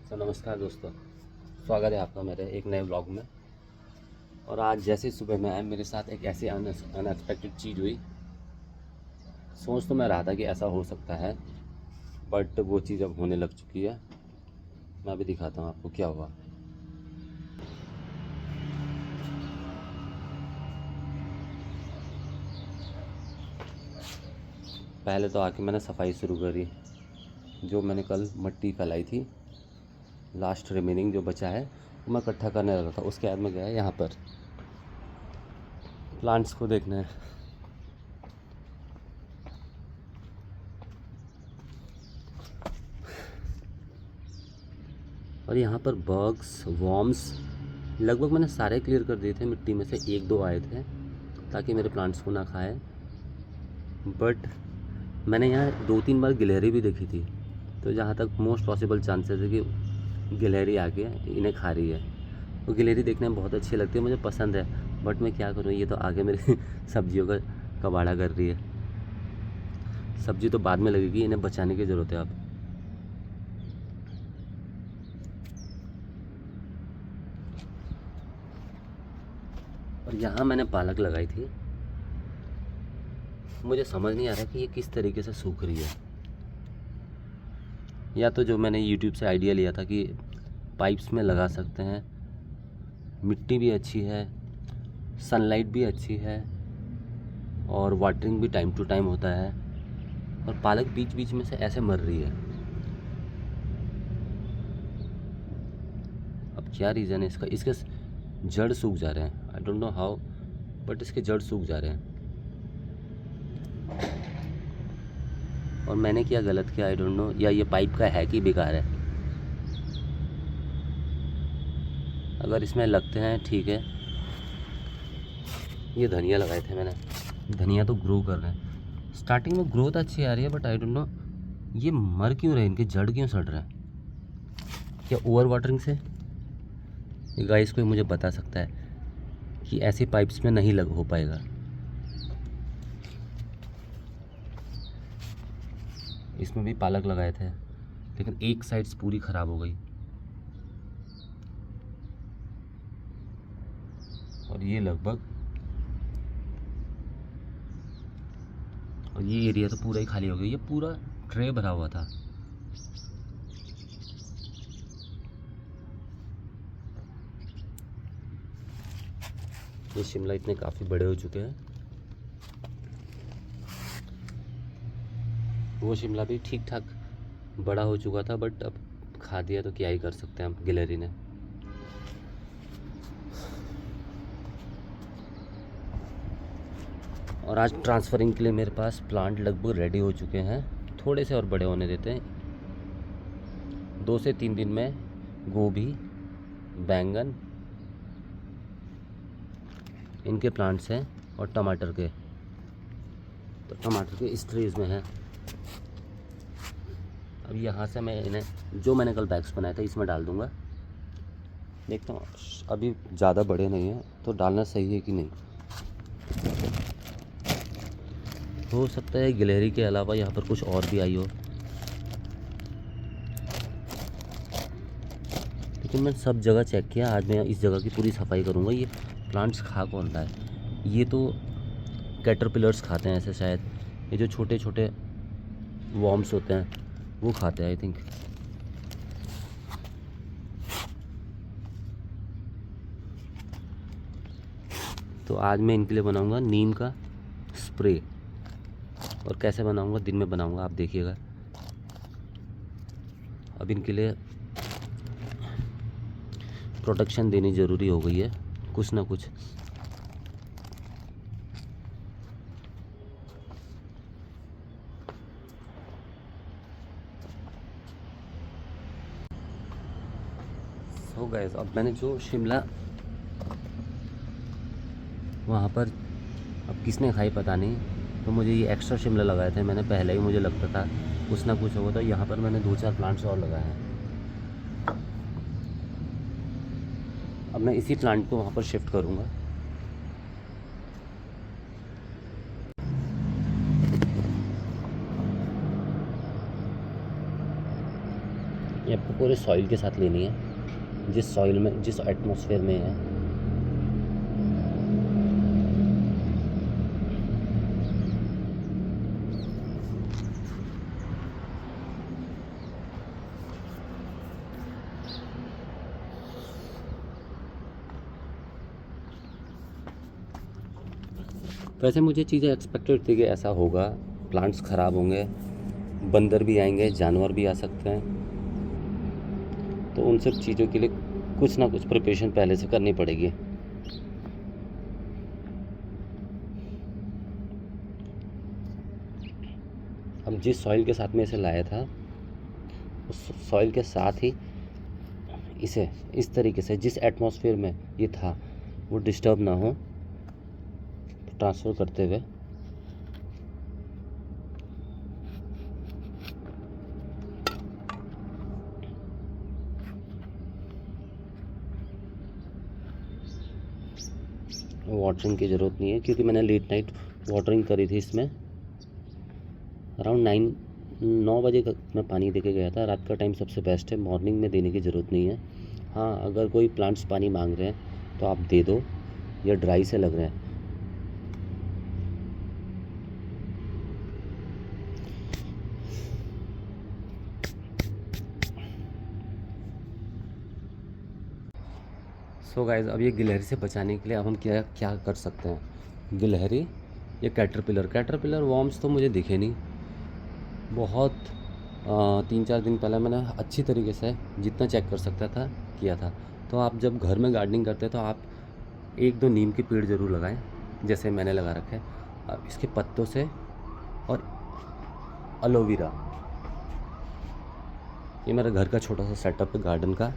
नमस्कार दोस्तों, स्वागत है आपका मेरे एक नए व्लॉग में। और आज जैसे सुबह में आया मेरे साथ एक ऐसी अनएक्सपेक्टेड चीज़ हुई। सोच तो मैं रहा था कि ऐसा हो सकता है, बट वो चीज़ अब होने लग चुकी है। मैं अभी दिखाता हूँ आपको क्या हुआ। पहले तो आके मैंने सफाई शुरू करी। जो मैंने कल मिट्टी फैलाई थी, लास्ट रिमेनिंग जो बचा है वो मैं इकट्ठा करने लगा था। उसके बाद में गया यहाँ पर प्लांट्स को देखना है। और यहाँ पर बग्स वॉर्म्स लगभग मैंने सारे क्लियर कर दिए थे। मिट्टी में से एक दो आए थे ताकि मेरे प्लांट्स को ना खाए, बट मैंने यहाँ 2-3 बार गिलहरी भी देखी थी। तो जहाँ तक मोस्ट पॉसिबल चांसेस है कि गिलहरी आके इन्हें खा रही है। वो गिलहरी देखने में बहुत अच्छी लगती है, मुझे पसंद है, बट मैं क्या करूँ, ये तो आगे मेरी सब्जियों का कबाड़ा कर रही है। सब्जी तो बाद में लगेगी, इन्हें बचाने की ज़रूरत है अब। और यहाँ मैंने पालक लगाई थी। मुझे समझ नहीं आ रहा कि ये किस तरीके से सूख रही है। या तो जो मैंने यूट्यूब से आइडिया लिया था कि पाइप्स में लगा सकते हैं, मिट्टी भी अच्छी है, सनलाइट भी अच्छी है, और वाटरिंग भी टाइम टू टाइम होता है, और पालक बीच बीच में से ऐसे मर रही है। अब क्या रीज़न है इसका? इसके जड़ सूख जा रहे हैं, I don't know how, but इसके जड़ सूख जा रहे हैं। और मैंने क्या गलत किया, आई डोंट नो, या ये पाइप का है कि बेकार है। अगर इसमें लगते हैं ठीक है। ये धनिया लगाए थे मैंने, धनिया तो ग्रो कर रहे हैं। स्टार्टिंग में ग्रोथ अच्छी आ रही है, बट आई डोंट नो ये मर क्यों रहे, इनके जड़ क्यों सड़ रहे हैं? क्या ओवर वाटरिंग से? गाइस कोई मुझे बता सकता है कि ऐसे पाइप्स में नहीं लग हो पाएगा। इसमें भी पालक लगाए थे, लेकिन एक साइड्स पूरी ख़राब हो गई। और ये लगभग, और ये एरिया तो पूरा ही खाली हो गया। ये पूरा ट्रे भरा हुआ था। ये शिमला इतने काफ़ी बड़े हो चुके हैं। वो शिमला भी ठीक ठाक बड़ा हो चुका था, बट अब खा दिया तो क्या ही कर सकते हैं अब गिलहरी ने। और आज ट्रांसफरिंग के लिए मेरे पास प्लांट लगभग रेडी हो चुके हैं। थोड़े से और बड़े होने देते हैं। 2 से 3 दिन में गोभी, बैंगन, इनके प्लांट्स हैं, और टमाटर के, तो टमाटर के इस ट्रेज में हैं। अब यहाँ से मैं इन्हें, जो मैंने कल बैग्स बनाए थे, इसमें डाल दूँगा। देखता हूँ, अभी ज़्यादा बड़े नहीं हैं तो डालना सही है कि नहीं। हो सकता है गिलहरी के अलावा यहाँ पर कुछ और भी आई हो, लेकिन मैंने सब जगह चेक किया। आज मैं इस जगह की पूरी सफाई करूँगा। ये प्लांट्स खा कौन रहा है? ये तो कैटरपिलर्स खाते हैं ऐसे शायद। ये जो छोटे छोटे वॉर्म्स होते हैं वो खाते हैं आई थिंक। तो आज मैं इनके लिए बनाऊंगा नीम का स्प्रे। और कैसे बनाऊंगा, दिन में बनाऊंगा, आप देखिएगा। अब इनके लिए प्रोटेक्शन देनी ज़रूरी हो गई है, कुछ ना कुछ। सो गाइस, अब मैंने जो शिमला वहाँ पर, अब किसने खाई पता नहीं, तो मुझे ये एक्स्ट्रा शिमला लगाए थे मैंने पहले ही। मुझे लगता था कुछ ना कुछ होगा, तो यहाँ पर मैंने 2-4 प्लांट्स और लगाए हैं। अब मैं इसी प्लांट को वहाँ पर शिफ्ट करूँगा। ये आपको आपको पूरे सॉइल के साथ लेनी है, जिस सॉइल में, जिस एटमॉस्फेयर में है। वैसे मुझे चीज़ें एक्सपेक्टेड थी कि ऐसा होगा, प्लांट्स ख़राब होंगे, बंदर भी आएंगे, जानवर भी आ सकते हैं, तो उन सब चीज़ों के लिए कुछ ना कुछ प्रिपरेशन पहले से करनी पड़ेगी। हम जिस सॉइल के साथ में इसे लाया था, उस सॉइल के साथ ही इसे इस तरीके से, जिस एटमॉस्फेयर में ये था वो डिस्टर्ब ना हो, तो ट्रांसफ़र करते हुए वाटरिंग की ज़रूरत नहीं है, क्योंकि मैंने लेट नाइट वाटरिंग करी थी इसमें। अराउंड 9 बजे तक मैं पानी दे के गया था। रात का टाइम सबसे बेस्ट है, मॉर्निंग में देने की ज़रूरत नहीं है। हाँ, अगर कोई प्लांट्स पानी मांग रहे हैं तो आप दे दो, या ड्राई से लग रहे हैं। सो गाइस, अब ये गिलहरी से बचाने के लिए अब हम क्या क्या कर सकते हैं। गिलहरी या कैटरपिलर वॉर्म्स तो मुझे दिखे नहीं बहुत। 3-4 दिन पहले मैंने अच्छी तरीके से जितना चेक कर सकता था किया था। तो आप जब घर में गार्डनिंग करते हैं तो आप 1-2 नीम के पेड़ ज़रूर लगाएं, जैसे मैंने लगा रखे हैं। अब इसके पत्तों से, और एलोवेरा, ये मेरा घर का छोटा सा सेटअप है गार्डन का।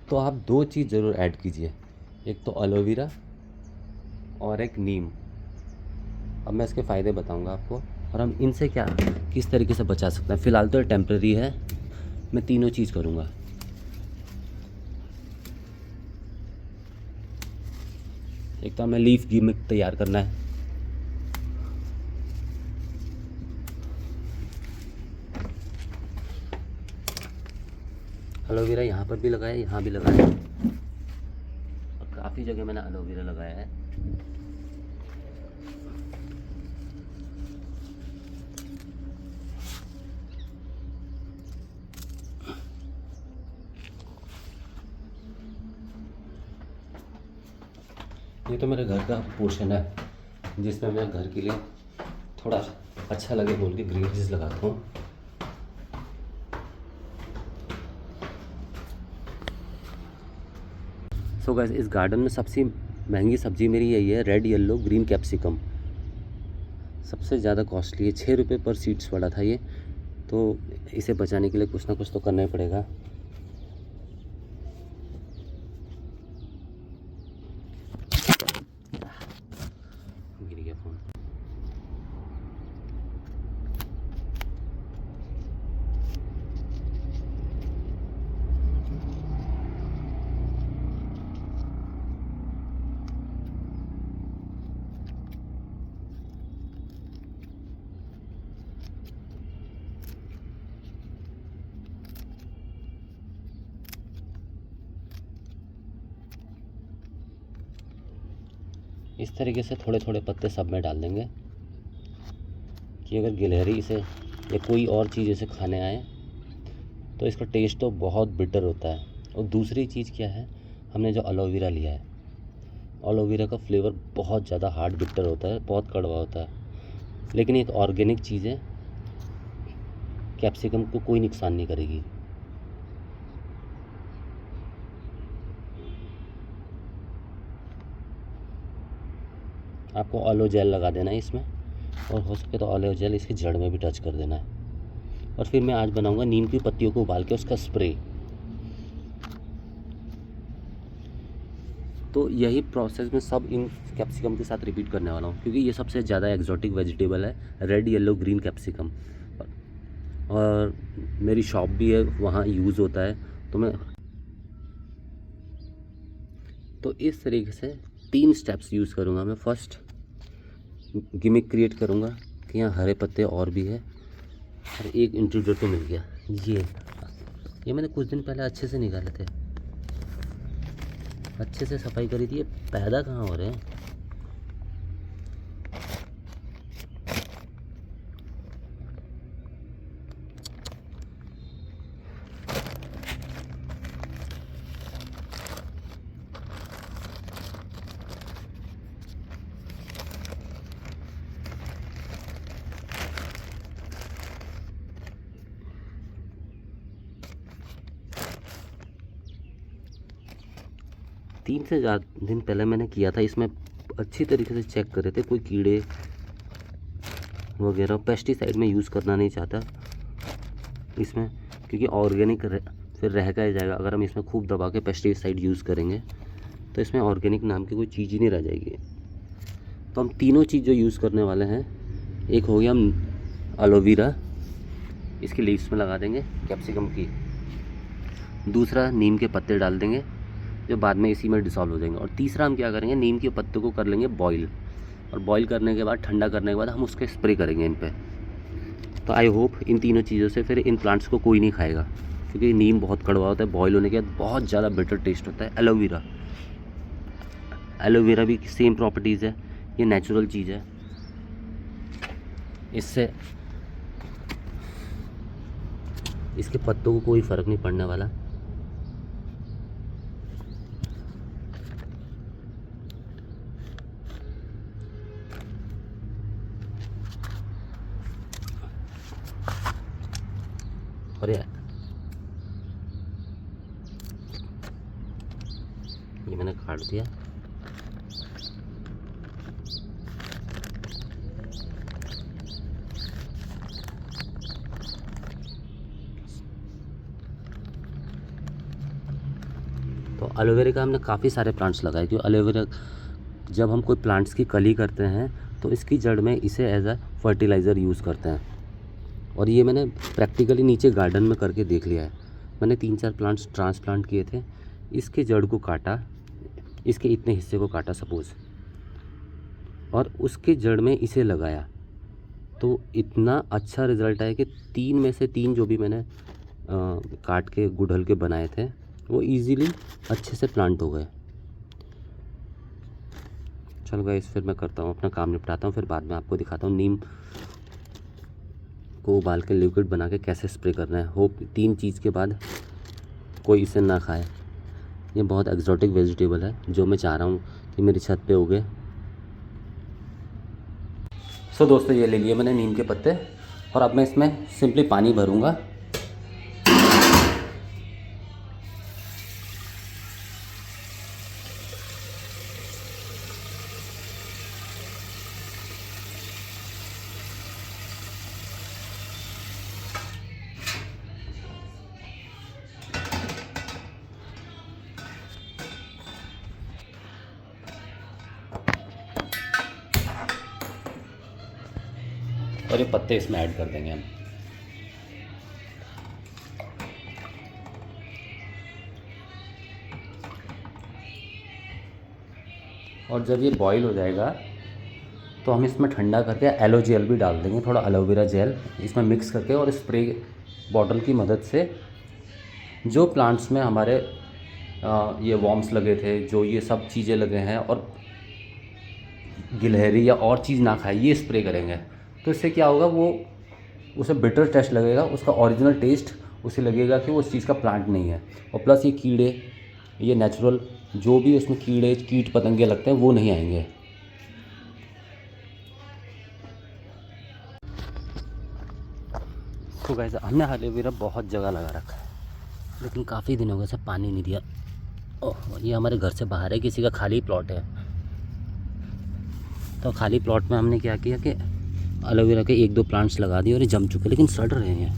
तो आप 2 चीज़ ज़रूर ऐड कीजिए, एक तो एलोवेरा और एक नीम। अब मैं इसके फ़ायदे बताऊंगा आपको, और हम इनसे क्या किस तरीके से बचा सकते हैं। फ़िलहाल तो ये टेम्प्रेरी है, मैं तीनों चीज़ करूँगा। एक तो हमें लीफ गिमिक तैयार करना है। एलोवेरा यहाँ पर भी लगाया, यहाँ भी लगाया, और काफ़ी जगह मैंने एलोवेरा लगाया है। ये तो मेरे घर का पोर्शन है, जिसमें मैं घर के लिए थोड़ा अच्छा लगे बोल के ग्रीन चीज़ लगाता हूँ। सो गाइस, इस गार्डन में सबसे महंगी सब्ज़ी मेरी यही है, रेड येलो ग्रीन कैप्सिकम। सबसे ज़्यादा कॉस्टली है, 6 रुपये पर सीड्स पड़ा था ये। तो इसे बचाने के लिए कुछ ना कुछ तो करना ही पड़ेगा। गिर गया फ़ोन। इस तरीके से थोड़े थोड़े पत्ते सब में डाल देंगे, कि अगर गिलहरी इसे या कोई और चीज़ इसे खाने आए तो इसका टेस्ट तो बहुत बिटर होता है। और दूसरी चीज़ क्या है, हमने जो एलोवेरा लिया है, एलोवेरा का फ्लेवर बहुत ज़्यादा हार्ड बिटर होता है, बहुत कड़वा होता है, लेकिन एक ऑर्गेनिक चीज़ है, कैप्सिकम को कोई नुकसान नहीं करेगी। आपको ऑलो जेल लगा देना है इसमें, और हो सके तो ऑलिव जेल इसकी जड़ में भी टच कर देना है। और फिर मैं आज बनाऊंगा नीम की पत्तियों को उबाल के उसका स्प्रे। तो यही प्रोसेस मैं सब इन कैप्सिकम के साथ रिपीट करने वाला हूँ, क्योंकि ये सबसे ज़्यादा एक्जॉटिक वेजिटेबल है, रेड येलो ग्रीन कैप्सिकम। और मेरी शॉप भी है, वहाँ यूज़ होता है। तो मैं तो इस तरीके से 3 स्टेप्स यूज़ करूँगा मैं। फर्स्ट गिमिक क्रिएट करूँगा कि यहाँ हरे पत्ते और भी है, और एक इंट्रूडर तो मिल गया। ये मैंने कुछ दिन पहले अच्छे से निकाले थे, अच्छे से सफाई करी थी। ये पैदा कहाँ हो रहे हैं? तीन से ज़्यादा दिन पहले मैंने किया था। इसमें अच्छी तरीके से चेक कर रहे थे कोई कीड़े वगैरह। पेस्टिसाइड में यूज़ करना नहीं चाहता इसमें, क्योंकि ऑर्गेनिक फिर रह का जाएगा। अगर हम इसमें खूब दबा के पेस्टिसाइड यूज़ करेंगे तो इसमें ऑर्गेनिक नाम की कोई चीज़ ही नहीं रह जाएगी। तो हम तीनों चीज़ जो यूज़ करने वाले हैं, एक हो गया एलोवेरा, इसकी लीव्स में लगा देंगे कैप्सिकम की। दूसरा नीम के पत्ते डाल देंगे जो बाद में इसी में डिसॉल्व हो जाएंगे। और तीसरा हम क्या करेंगे, नीम के पत्ते को कर लेंगे बॉईल, और बॉईल करने के बाद ठंडा करने के बाद हम उसके स्प्रे करेंगे इन पे। तो आई होप इन तीनों चीज़ों से फिर इन प्लांट्स को कोई नहीं खाएगा, क्योंकि नीम बहुत कड़वा होता है, बॉईल होने के बाद बहुत ज़्यादा बेटर टेस्ट होता है। एलोवेरा भी सेम प्रॉपर्टीज़ है, ये नेचुरल चीज़ है, इससे इसके पत्तों को कोई फ़र्क नहीं पड़ने वाला। और ये मैंने काट दिया। तो एलोवेरा का हमने काफ़ी सारे प्लांट्स लगाए, क्योंकि एलोवेरा जब हम कोई प्लांट्स की कली करते हैं तो इसकी जड़ में इसे एज अ फर्टिलाइज़र यूज़ करते हैं। और ये मैंने प्रैक्टिकली नीचे गार्डन में करके देख लिया है। मैंने 3-4 प्लांट्स ट्रांसप्लांट किए थे, इसके जड़ को काटा, इसके इतने हिस्से को काटा सपोज़, और उसके जड़ में इसे लगाया, तो इतना अच्छा रिज़ल्ट आया कि 3 में से 3 जो भी मैंने काट के गुड़हल के बनाए थे वो इजीली अच्छे से प्लांट हो गए। चलो गाइस, फिर मैं करता हूँ अपना काम, निपटाता हूँ, फिर बाद में आपको दिखाता हूँ नीम को उबाल के लिक्विड बना के कैसे स्प्रे करना है। होप 3 चीज़ के बाद कोई इसे ना खाए। ये बहुत एक्जॉटिक वेजिटेबल है जो मैं चाह रहा हूँ कि मेरी छत पे उगे। सो दोस्तों, ये ले लिए मैंने नीम के पत्ते, और अब मैं इसमें सिंपली पानी भरूँगा। और ये पत्ते इसमें ऐड कर देंगे हम। और जब ये बॉईल हो जाएगा तो हम इसमें ठंडा करके एलो जेल भी डाल देंगे, थोड़ा एलोवेरा जेल इसमें मिक्स करके, और स्प्रे बॉटल की मदद से जो प्लांट्स में हमारे ये वॉर्म्स लगे थे, जो ये सब चीज़ें लगे हैं, और गिलहरी या और चीज़ ना खाए, ये स्प्रे करेंगे। तो इससे क्या होगा, वो उसे बिटर टेस्ट लगेगा, उसका ओरिजिनल टेस्ट उसे लगेगा कि वो उस चीज़ का प्लांट नहीं है। और प्लस ये कीड़े, ये नेचुरल जो भी उसमें कीड़े कीट पतंगे लगते हैं वो नहीं आएंगे। तो गाइस, हमने एलोवेरा बहुत जगह लगा रखा है, लेकिन काफ़ी दिनों से पानी नहीं दिया। ओह, ये हमारे घर से बाहर है, किसी का खाली प्लॉट है। तो खाली प्लॉट में हमने क्या किया कि एलोवेरा के 1-2 प्लांट्स लगा दिए, और ये जम चुके, लेकिन सड़ रहे हैं।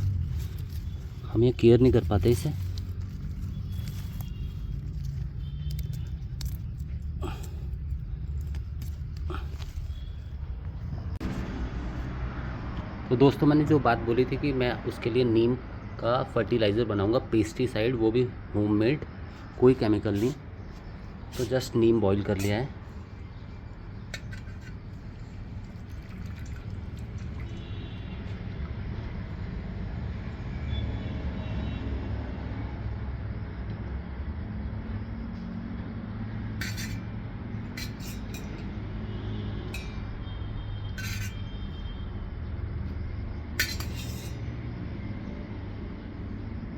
हम ये केयर नहीं कर पाते इसे। तो दोस्तों, मैंने जो बात बोली थी कि मैं उसके लिए नीम का फर्टिलाइज़र बनाऊंगा, पेस्टिसाइड, वो भी होममेड, कोई केमिकल नहीं। तो जस्ट नीम बॉईल कर लिया है।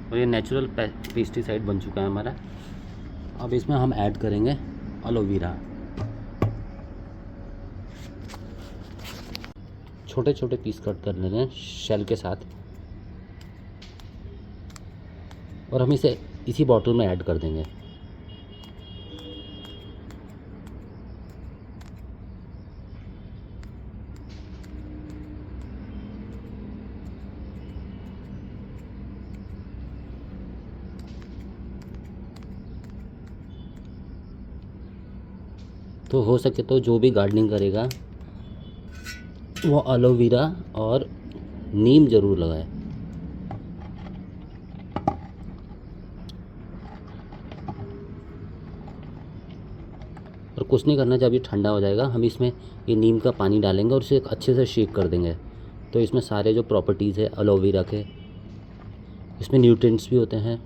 और ये नेचुरल पेस्टिसाइड बन चुका है हमारा। अब इसमें हम ऐड करेंगे एलोवेरा। छोटे छोटे पीस कट कर लेने शेल के साथ, और हम इसे इसी बॉटल में ऐड कर देंगे। तो हो सके तो जो भी गार्डनिंग करेगा वो एलोवेरा और नीम ज़रूर लगाए। और कुछ नहीं करना, जब ये ठंडा हो जाएगा हम इसमें ये नीम का पानी डालेंगे और उसे अच्छे से शेक कर देंगे। तो इसमें सारे जो प्रॉपर्टीज़ है एलोवेरा के, इसमें न्यूट्रिएंट्स भी होते हैं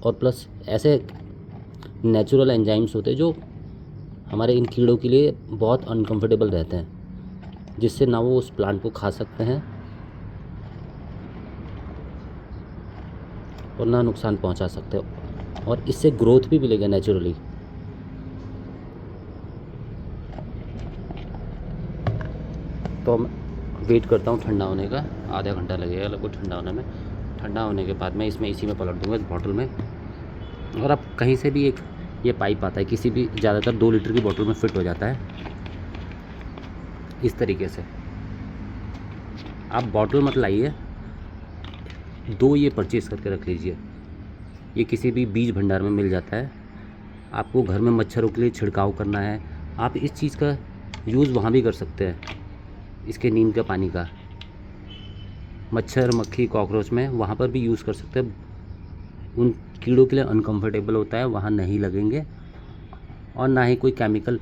और प्लस ऐसे नेचुरल एंजाइम्स होते हैं जो हमारे इन कीड़ों के लिए बहुत अनकंफर्टेबल रहते हैं, जिससे ना वो उस प्लांट को खा सकते हैं और ना नुकसान पहुंचा सकते हैं, और इससे ग्रोथ भी मिलेगा नेचुरली। तो मैं वेट करता हूँ ठंडा होने का, आधा घंटा लगेगा लगभग ठंडा होने में। ठंडा होने के बाद मैं इसमें इसी में पलट दूँगा, इस बॉटल में। और आप कहीं से भी एक ये पाइप आता है, किसी भी ज़्यादातर 2 लीटर की बोतल में फिट हो जाता है इस तरीके से। आप बॉटल मत लाइए, 2 ये परचेज़ करके रख लीजिए। ये किसी भी बीज भंडार में मिल जाता है। आपको घर में मच्छरों के लिए छिड़काव करना है, आप इस चीज़ का यूज़ वहाँ भी कर सकते हैं, इसके नीम के पानी का। मच्छर मक्खी कॉकरोच में वहाँ पर भी यूज़ कर सकते हैं। उन कीड़ों के लिए अनकंफर्टेबल होता है, वहाँ नहीं लगेंगे और ना ही कोई केमिकल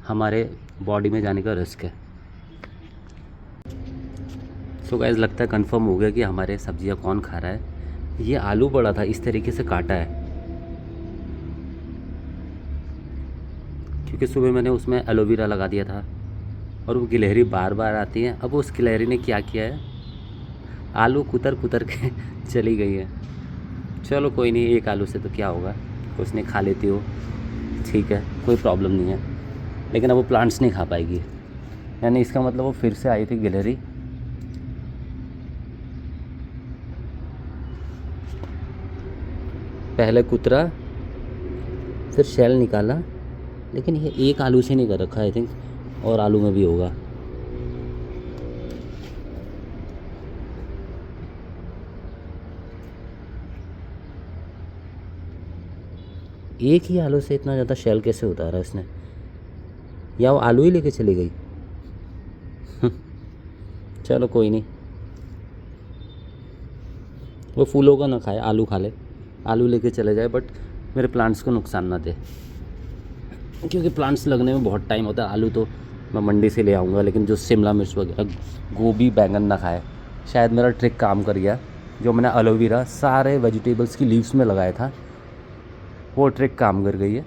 हमारे बॉडी में जाने का रिस्क है। सो गाइस, लगता है कंफर्म हो गया कि हमारे सब्जियां कौन खा रहा है। ये आलू बड़ा था, इस तरीके से काटा है क्योंकि सुबह मैंने उसमें एलोवेरा लगा दिया था और वो गिलहरी बार बार आती है। अब उस गिलहरी ने क्या किया है, आलू कुतर कुतर के चली गई है। चलो कोई नहीं, एक आलू से तो क्या होगा, उसने खा लेती हो, ठीक है, कोई प्रॉब्लम नहीं है। लेकिन अब वो प्लांट्स नहीं खा पाएगी, यानी इसका मतलब वो फिर से आई थी गिलहरी। पहले कुतरा, फिर शेल निकाला, लेकिन ये एक आलू से नहीं कर रखा, आई थिंक और आलू में भी होगा। एक ही आलू से इतना ज़्यादा शेल कैसे उतारा इसने, या वो आलू ही लेके चली गई। चलो कोई नहीं, वो फूलों का ना खाए, आलू खा ले, आलू लेके चले जाए, बट मेरे प्लांट्स को नुकसान ना दे, क्योंकि प्लांट्स लगने में बहुत टाइम होता है। आलू तो मैं मंडी से ले आऊँगा, लेकिन जो शिमला मिर्च वगैरह, गोभी बैंगन ना खाए। शायद मेरा ट्रिक काम कर गया, जो मैंने एलोवेरा सारे वेजिटेबल्स की लीव्स में लगाया था, वो ट्रिक काम कर गई है।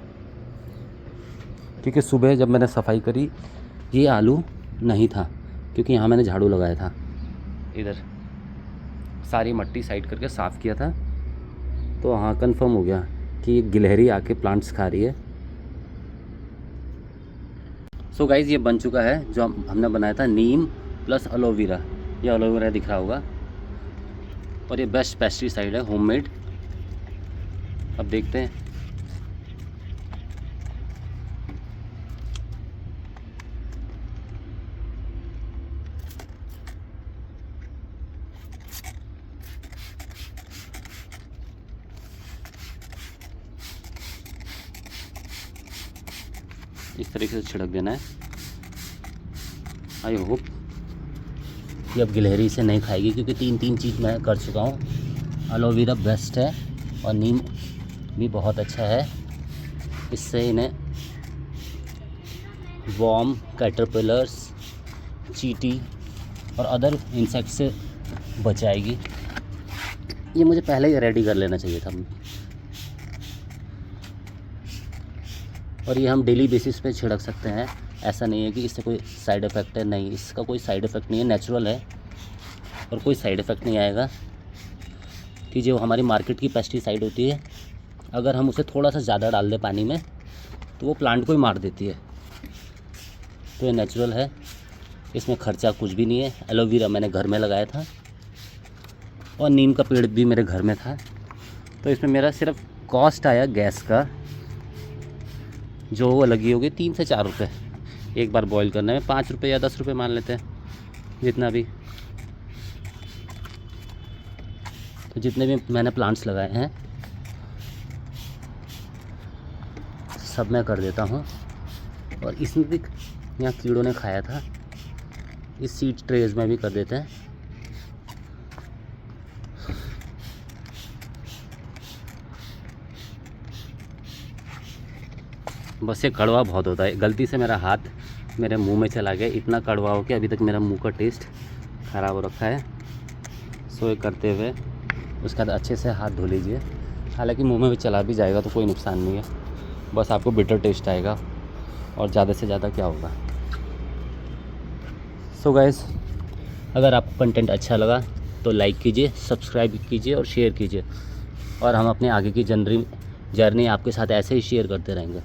क्योंकि सुबह जब मैंने सफाई करी, ये आलू नहीं था, क्योंकि यहाँ मैंने झाड़ू लगाया था, इधर सारी मट्टी साइड करके साफ़ किया था। तो हाँ, कंफर्म हो गया कि ये गिलहरी आके प्लांट्स खा रही है। सो गाइज़, ये बन चुका है जो हमने बनाया था, नीम प्लस एलोवेरा। ये एलोवेरा दिख रहा होगा, और ये बेस्ट पेस्टिसाइड है, होममेड। अब देखते हैं। इस तरीके से छिड़क देना है। आई होप ये अब गिलहरी इसे नहीं खाएगी, क्योंकि 3 चीज़ मैं कर चुका हूँ। एलोवेरा बेस्ट है और नीम भी बहुत अच्छा है। इससे इन्हें वॉर्म, कैटरपिलर्स, चींटी और अदर इंसेक्ट से बचाएगी। ये मुझे पहले ही रेडी कर लेना चाहिए था। और ये हम डेली बेसिस पे छिड़क सकते हैं, ऐसा नहीं है कि इससे कोई साइड इफ़ेक्ट है, नहीं, इसका कोई साइड इफ़ेक्ट नहीं है, नेचुरल है और कोई साइड इफ़ेक्ट नहीं आएगा। कि जो हमारी मार्केट की पेस्टिसाइड होती है, अगर हम उसे थोड़ा सा ज़्यादा डाल दें पानी में तो वो प्लांट को ही मार देती है। तो ये नेचुरल है, इसमें खर्चा कुछ भी नहीं है। एलोवेरा मैंने घर में लगाया था और नीम का पेड़ भी मेरे घर में था, तो इसमें मेरा सिर्फ कॉस्ट आया गैस का, जो वो लगी होगी 3 से 4 रुपये एक बार बॉईल करने में, 5 रुपये या 10 रुपये मान लेते हैं, जितना भी। तो जितने भी मैंने प्लांट्स लगाए हैं सब मैं कर देता हूँ। और इसमें भी यहाँ कीड़ों ने खाया था, इस सीड ट्रेज में भी कर देते हैं। बस ये कड़वा बहुत होता है, गलती से मेरा हाथ मेरे मुंह में चला गया, इतना कड़वा हो कि अभी तक मेरा मुंह का टेस्ट ख़राब हो रखा है। सो ये करते हुए उसके बाद अच्छे से हाथ धो लीजिए। हालांकि मुंह में भी चला भी जाएगा तो कोई नुकसान नहीं है, बस आपको बिटर टेस्ट आएगा और ज़्यादा से ज़्यादा क्या होगा। सो गाइस, अगर आपको कंटेंट अच्छा लगा तो लाइक कीजिए, सब्सक्राइब कीजिए और शेयर कीजिए, और हम अपने आगे की जर्नी आपके साथ ऐसे ही शेयर करते रहेंगे।